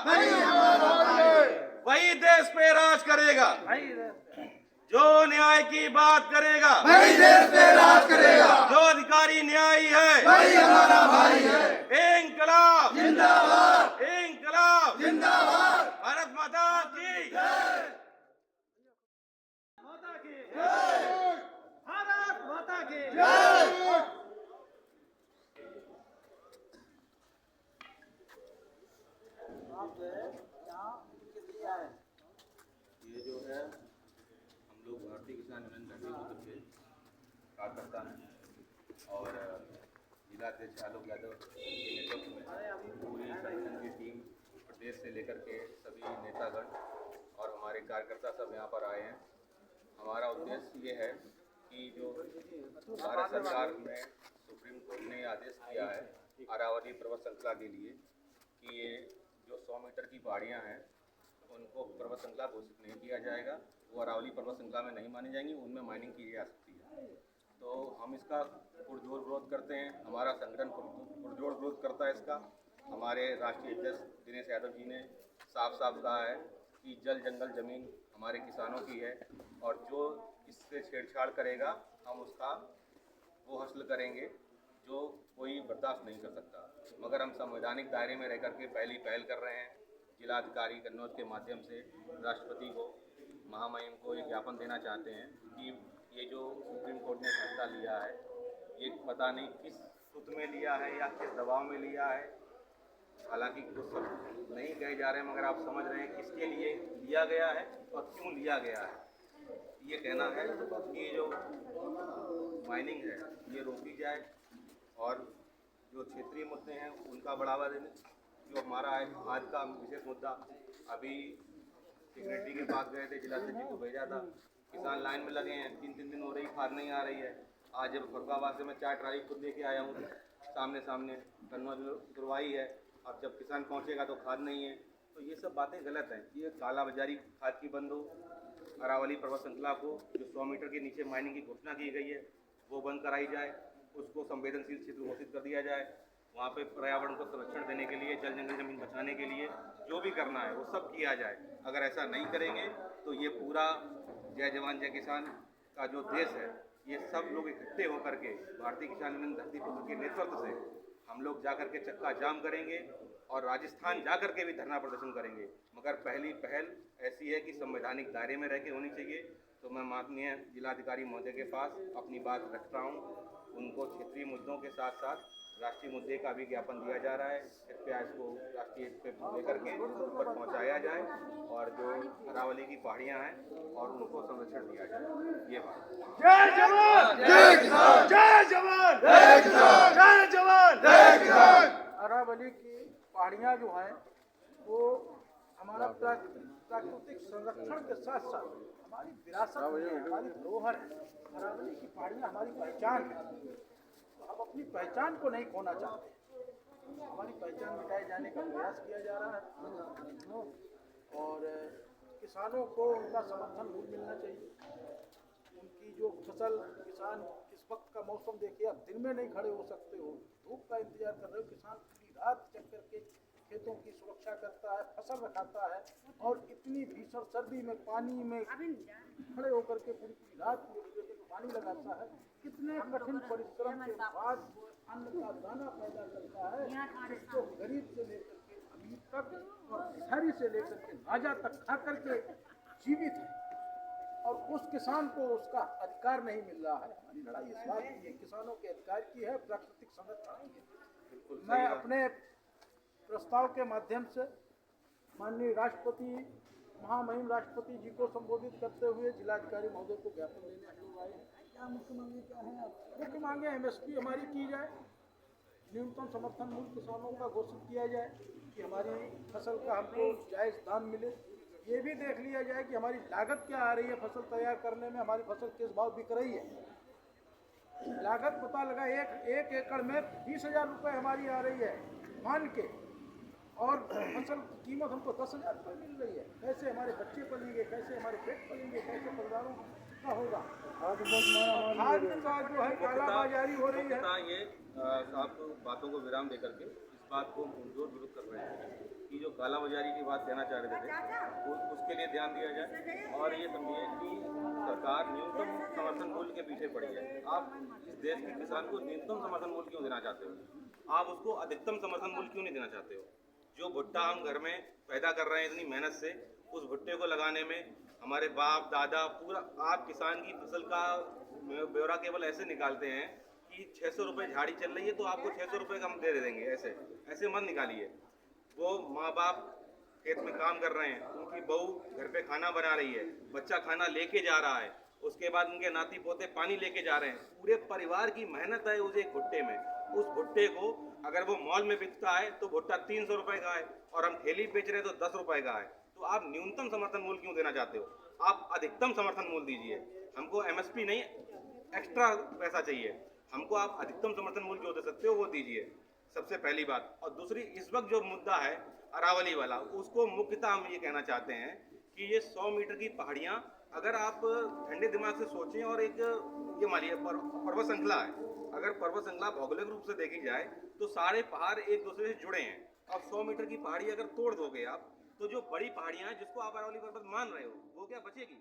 वही हमारा भाई, वही देश पे राज करेगा। जो न्याय की बात करेगा वही देश पे राज करेगा। जो अधिकारी न्यायी है वही हमारा भाई है। इंकलाब जिंदाबाद, इंकलाब, जिंदाबाद। भारत माता की भारत माता की ये जो है हम लोग भारतीय किसान यूनियन घाटी क्षेत्र के कार्यकर्ता हैं और जिला अध्यक्ष आलोक यादव के नेतृत्व में पूरी संगठन की टीम प्रदेश से लेकर के सभी नेतागण और हमारे कार्यकर्ता सब यहाँ पर आए हैं। हमारा उद्देश्य ये है कि जो भारत सरकार में सुप्रीम कोर्ट ने आदेश दिया है अरावली पर्वत श्रृंखला के लिए कि ये जो 100 मीटर की पहाड़ियाँ हैं उनको पर्वत श्रृंखला घोषित नहीं किया जाएगा, वो अरावली पर्वत श्रृंखला में नहीं मानी जाएंगी, उनमें माइनिंग की जा सकती है। तो हम इसका पुरजोर विरोध करते हैं, हमारा संगठन पुरजोर विरोध करता है इसका। हमारे राष्ट्रीय अध्यक्ष दिनेश यादव जी ने साफ साफ कहा है कि जल जंगल ज़मीन हमारे किसानों की है और जो इससे छेड़छाड़ करेगा हम उसका वो हासिल करेंगे जो कोई बर्दाश्त नहीं कर सकता। मगर हम संवैधानिक दायरे में रह करके पहली पहल कर रहे हैं। जिलाधिकारी कन्नौज के माध्यम से राष्ट्रपति को महामहिम को एक ज्ञापन देना चाहते हैं कि ये जो सुप्रीम कोर्ट ने फैसला लिया है ये पता नहीं किस सूत में लिया है या किस दबाव में लिया है। हालांकि कुछ सब नहीं कहे जा रहे हैं मगर आप समझ रहे हैं किसके लिए लिया गया है और क्यों लिया गया है। ये कहना है कि जो माइनिंग है ये रोकी जाए और जो क्षेत्रीय मुद्दे हैं उनका बढ़ावा देने। जो हमारा है आज का विशेष मुद्दा, अभी सेक्रेटरी के पास गए थे, जिलाध्यक्ष को भेजा था, किसान लाइन में लगे हैं, 3-3 दिन हो रही, खाद नहीं आ रही है। आज जब फरुखाबाद से मैं 4 ट्राली खुद लेके आया हूँ, सामने सामने कन्नौज उतरवाई है, अब जब किसान पहुँचेगा तो खाद नहीं है। तो ये सब बातें गलत हैं। ये कालाबाजारी खाद की बंद हो, अरावली पर्वत श्रृंखला को जो 100 मीटर के नीचे माइनिंग की घोषणा की गई है वो बंद कराई जाए, उसको संवेदनशील क्षेत्र घोषित कर दिया जाए। वहाँ पे पर्यावरण को संरक्षण देने के लिए, जल जंगल जमीन बचाने के लिए जो भी करना है वो सब किया जाए। अगर ऐसा नहीं करेंगे तो ये पूरा जय जवान जय किसान का जो देश है ये सब लोग इकट्ठे होकर के भारतीय किसान यूनियन धरती पुत्र के नेतृत्व से हम लोग जाकर के चक्का जाम करेंगे और राजस्थान जाकर के भी धरना प्रदर्शन करेंगे। मगर पहली पहल ऐसी है कि संवैधानिक दायरे में रह के होनी चाहिए। तो मैं माननीय जिलाधिकारी महोदय के पास अपनी बात रखता हूँ। उनको क्षेत्रीय मुद्दों के साथ साथ राष्ट्रीय मुद्दे का भी ज्ञापन दिया जा रहा है। कृपया इसको राष्ट्रीय पे लेकर के ऊपर पहुँचाया जाए और जो अरावली की पहाड़ियाँ हैं और उनको संरक्षण दिया जाए। ये बात। जय जवान जय किसान, जय जवान जय किसान, जय जवान जय किसान। अरावली की पहाड़ियाँ जो हैं वो हमारा प्राकृतिक संरक्षण के साथ साथ हमारी विरासत है, हमारी धरोहर है। अरावली की पहाड़ियाँ हमारी पहचान है। हम अपनी पहचान को नहीं खोना चाहते। हमारी पहचान मिटाए जाने का प्रयास किया जा रहा है और किसानों को उनका समर्थन मूल्य मिलना चाहिए। उनकी जो फसल, किसान इस वक्त का मौसम देखिए, आप दिन में नहीं खड़े हो सकते हो, धूप का इंतजार कर रहे हो। किसान पूरी रात चल करके खेतों की सुरक्षा करता है, फसल रखाता है और इतनी भीषण सर्दी में पानी में खड़े होकर के पूरी रात पानी लगाता है। कितने कठिन परिश्रम के बाद अन्न का दाना पैदा करता है, जिसको गरीब से लेकर के अमीर तक और भिखारी से लेकर के राजा तक खा करके जीवित है और उस किसान को उसका अधिकार नहीं मिल रहा है। हमारी लड़ाई इस बात की है, किसानों के अधिकार की है, प्राकृतिक संरक्षण की है। मैं अपने प्रस्ताव के माध्यम से माननीय राष्ट्रपति, महामहिम राष्ट्रपति जी को संबोधित करते हुए जिलाधिकारी महोदय को ज्ञापन देने हम लोग आए हैं। क्या मुख्य मांगे क्या है? मुख्य मांगे MSP हमारी की जाए, न्यूनतम समर्थन मूल्य किसानों का घोषित किया जाए कि हमारी फसल का हमको जायज़ दाम मिले। ये भी देख लिया जाए कि हमारी लागत क्या आ रही है फसल तैयार करने में, हमारी फसल किस भाव बिक रही है। लागत पता लगा, एक एकड़ में 20,000 रुपये हमारी आ रही है मान के, और फसल की कीमत हमको 10,000 रुपये मिल रही है। कैसे हमारे बच्चे पलेंगे, कैसे हमारे पेट पलेंगे, कैसे परिवारों का होगा? खाद का जो है कालाबाजारी हो रही है। ये आप बातों को विराम देकर के बात को जोर विरोध कर रहे हैं कि जो काला बाजारी की बात कहना चाह रहे थे उसके लिए ध्यान दिया जाए। और ये समझिए कि सरकार न्यूनतम समर्थन मूल्य के पीछे पड़ी है। आप इस देश के किसान को न्यूनतम समर्थन मूल्य क्यों देना चाहते हो? आप उसको अधिकतम समर्थन मूल्य क्यों नहीं देना चाहते हो? जो भुट्टा हम घर में पैदा कर रहे हैं इतनी मेहनत से, उस भुट्टे को लगाने में हमारे बाप दादा पूरा, आप किसान की फसल का ब्यौरा केवल ऐसे निकालते हैं कि 600 रुपये झाड़ी चल रही है तो आपको 600 रुपये का हम दे देंगे, ऐसे ऐसे मत निकालिए। वो माँ बाप खेत में काम कर रहे हैं, उनकी बहू घर पे खाना बना रही है, बच्चा खाना लेके जा रहा है, उसके बाद उनके नाती पोते पानी लेके जा रहे हैं, पूरे परिवार की मेहनत है उस एक भुट्टे में। उस भुट्टे को अगर वो मॉल में बिकता है तो भुट्टा 300 रुपये का है और हम ठेली बेच रहे हैं तो 10 रुपये का है। तो आप न्यूनतम समर्थन मूल्य क्यों देना चाहते हो? आप अधिकतम समर्थन मूल्य दीजिए। हमको MSP नहीं, एक्स्ट्रा पैसा चाहिए हमको। आप अधिकतम समर्थन मूल्य जो दे सकते हो वो दीजिए, सबसे पहली बात। और दूसरी, इस वक्त जो मुद्दा है अरावली वाला, उसको मुख्यतः हम ये कहना चाहते हैं कि ये 100 मीटर की पहाड़ियाँ, अगर आप ठंडे दिमाग से सोचें और एक ये मानिए पर्वत श्रृंखला है, अगर पर्वत श्रृंखला भौगोलिक रूप से देखी जाए तो सारे पहाड़ एक दूसरे से जुड़े हैं। अब 100 मीटर की पहाड़ी अगर तोड़ दोगे आप, तो जो बड़ी पहाड़ियाँ हैं जिसको आप अरावली पर्वत मान रहे हो, वो क्या बचेगी?